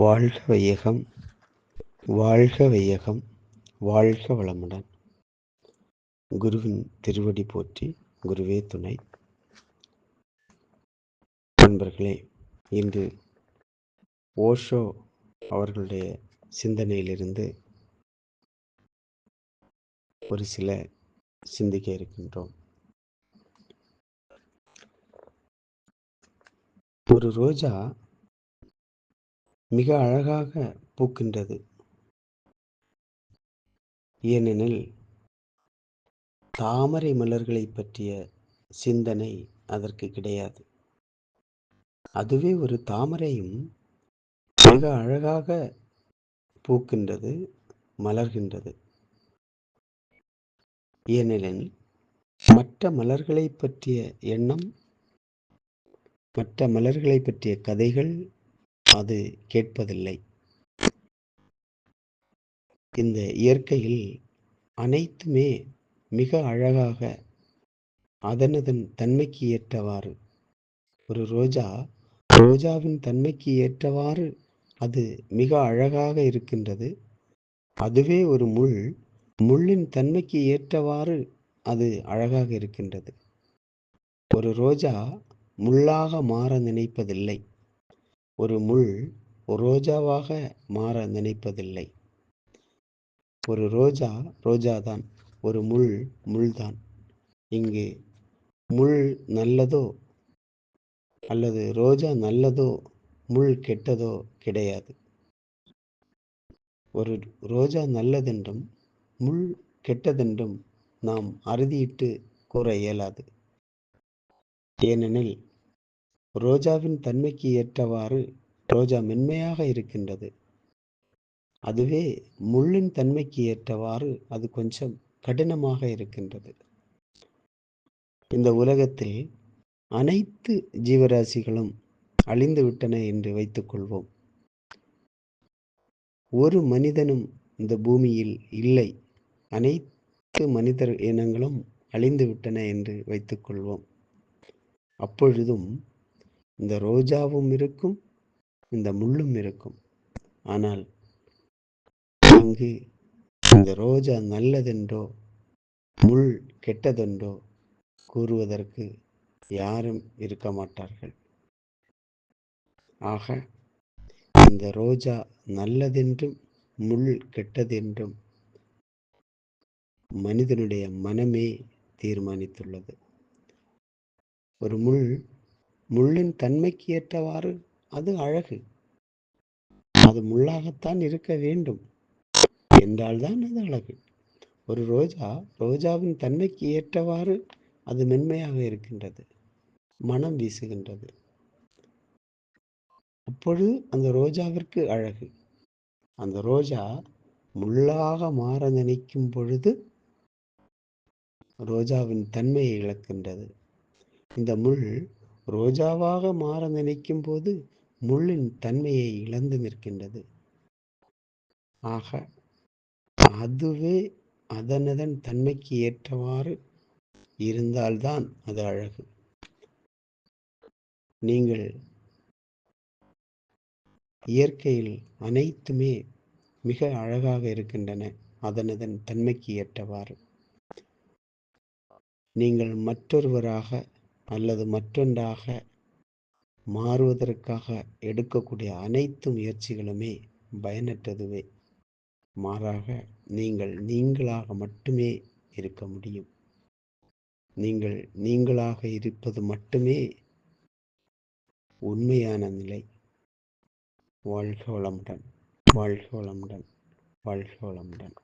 வாழ்க வையகம், வாழ்க வையகம், வாழ்க வளமுடன். குருவின் திருவடி போற்றி, குருவே துணை. நண்பர்களே, இன்று ஓஷோ அவர்களுடைய சிந்தனையிலிருந்து ஒரு சில சிந்திக்க இருக்கின்றோம். ஒரு ரோஜா மிக அழகாக பூக்கின்றது. ஏனெனில் தாமரை மலர்களை பற்றிய சிந்தனை அதற்கு கிடையாது. அதுவே ஒரு தாமரையும் மிக அழகாக பூக்கின்றது, மலர்கின்றது. ஏனெனில் மற்ற மலர்களை பற்றிய எண்ணம், மற்ற மலர்களை பற்றிய கதைகள் அது கேட்பதில்லை. இந்த இயற்கையில் அனைத்துமே மிக அழகாக அதனதன் தன்மைக்கு ஏற்றவாறு, ஒரு ரோஜாவின் தன்மைக்கு ஏற்றவாறு அது மிக அழகாக இருக்கின்றது. அதுவே ஒரு முள்ளின் தன்மைக்கு ஏற்றவாறு அது அழகாக இருக்கின்றது. ஒரு ரோஜா முள்ளாக மாற நினைப்பதில்லை. ஒரு முள் ரோஜாவாக மாற நினைப்பதில்லை. ஒரு ரோஜாதான், ஒரு முள்தான். இங்கு முள் நல்லதோ அல்லது ரோஜா நல்லதோ முள் கெட்டதோ கிடையாது. ஒரு ரோஜா நல்லதென்றும் முள் கெட்டதென்றும் நாம் அறுதியிட்டு கூற இயலாது. ஏனெனில் ரோஜாவின் தன்மைக்கு ஏற்றவாறு ரோஜா மென்மையாக இருக்கின்றது. அதுவே முள்ளின் தன்மைக்கு ஏற்றவாறு அது கொஞ்சம் கடினமாக இருக்கின்றது. இந்த உலகத்தில் அனைத்து ஜீவராசிகளும் அழிந்து விட்டன என்று வைத்துக்கொள்வோம். ஒரு மனிதனும் இந்த பூமியில் இல்லை. அனைத்து மனிதர் இனங்களும் அழிந்து விட்டன என்று வைத்துக்கொள்வோம். அப்பொழுதும் இந்த ரோஜாவும் இருக்கும், இந்த முள்ளும் இருக்கும். ஆனால் அங்கு இந்த ரோஜா நல்லதென்றோ முள் கெட்டதென்றோ கூறுவதற்கு யாரும் இருக்க மாட்டார்கள். ஆக இந்த ரோஜா நல்லதென்றும் முள் கெட்டதென்றும் மனிதனுடைய மனமே தீர்மானித்துள்ளது. ஒரு முள்ளின் தன்மைக்கு ஏற்றவாறு அது அழகு. அது முள்ளாகத்தான் இருக்க வேண்டும் என்றால்தான் அது அழகு. ஒரு ரோஜாவின் தன்மைக்கு ஏற்றவாறு அது மென்மையாக இருக்கின்றது, மனம் வீசுகின்றது. அப்பொழுது அந்த ரோஜாவிற்கு அழகு. அந்த ரோஜா முள்ளாக மாற நினைக்கும் பொழுது ரோஜாவின் தன்மையை இழக்கின்றது. இந்த முள் ரோஜாவாக மாற நினைக்கும் போது முள்ளின் தன்மையை இழந்து நிற்கின்றது. ஆக அதுவே அதனதன் தன்மைக்கு ஏற்றவாறு இருந்தால்தான் அது அழகு. நீங்கள் இயற்கையில் அனைத்துமே மிக அழகாக இருக்கின்றன, அதனதன் தன்மைக்கு ஏற்றவாறு. நீங்கள் மற்றொருவராக அல்லது மற்றொன்றாக மாறுவதற்காக எடுக்கக்கூடிய அனைத்து முயற்சிகளுமே பயனற்றதுவே. மாறாக நீங்கள் நீங்களாக மட்டுமே இருக்க முடியும். நீங்கள் நீங்களாக இருப்பது மட்டுமே உண்மையான நிலை. வாழ்க வளமுடன், வாழ்க வளமுடன், வாழ்க வளமுடன்.